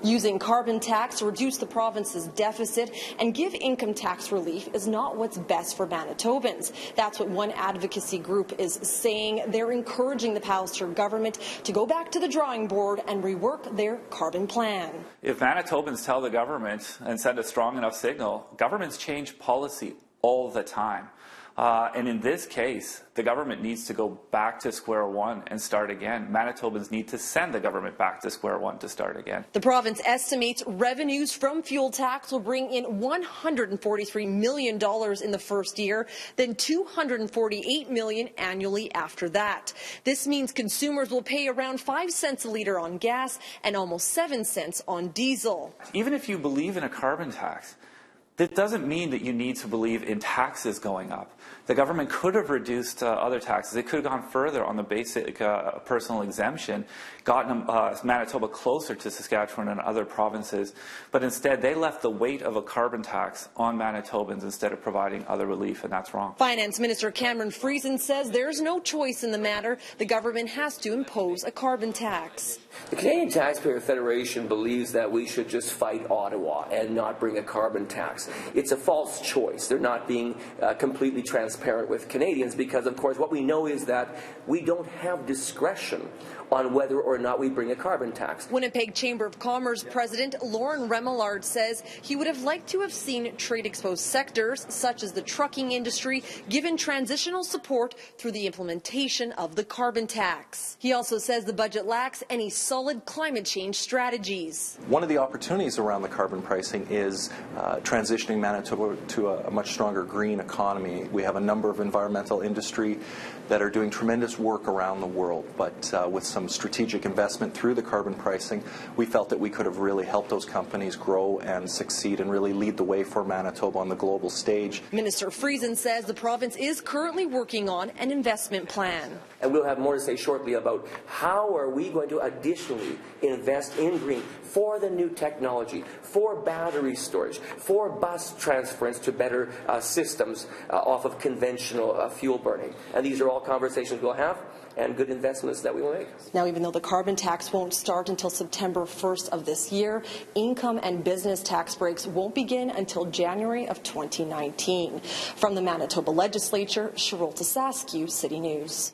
Using carbon tax to reduce the province's deficit and give income tax relief is not what's best for Manitobans. That's what one advocacy group is saying. They're encouraging the Palliser government to go back to the drawing board and rework their carbon plan. If Manitobans tell the government and send a strong enough signal, governments change policy all the time. And in this case, the government needs to go back to square one and start again. Manitobans need to send the government back to square one to start again. The province estimates revenues from fuel tax will bring in $143 million in the first year, then $248 million annually after that. This means consumers will pay around 5 cents a litre on gas and almost 7 cents on diesel. Even if you believe in a carbon tax, that doesn't mean that you need to believe in taxes going up. The government could have reduced other taxes. It could have gone further on the basic personal exemption, gotten Manitoba closer to Saskatchewan and other provinces. But instead, they left the weight of a carbon tax on Manitobans instead of providing other relief, and that's wrong. Finance Minister Cameron Friesen says there's no choice in the matter. The government has to impose a carbon tax. The Canadian Taxpayer Federation believes that we should just fight Ottawa and not bring a carbon tax. It's a false choice. They're not being completely transparent with Canadians because, of course, what we know is that we don't have discretion on whether or not we bring a carbon tax. Winnipeg Chamber of Commerce President Lauren Remillard says he would have liked to have seen trade-exposed sectors, such as the trucking industry, given transitional support through the implementation of the carbon tax. He also says the budget lacks any solid climate change strategies. One of the opportunities around the carbon pricing is transitioning Manitoba to a much stronger green economy. We have a number of environmental industry that are doing tremendous work around the world, but with some strategic investment through the carbon pricing, we felt that we could have really helped those companies grow and succeed and really lead the way for Manitoba on the global stage. Minister Friesen says the province is currently working on an investment plan. And we'll have more to say shortly about how are we going to additionally invest in green for the new technology, for battery storage, for bus transference to better systems off of conventional fuel burning. And these are all conversations we'll have and good investments that we will make. Now, even though the carbon tax won't start until September 1st of this year, income and business tax breaks won't begin until January of 2019. From the Manitoba Legislature, Cheryl Tasaskew, City News.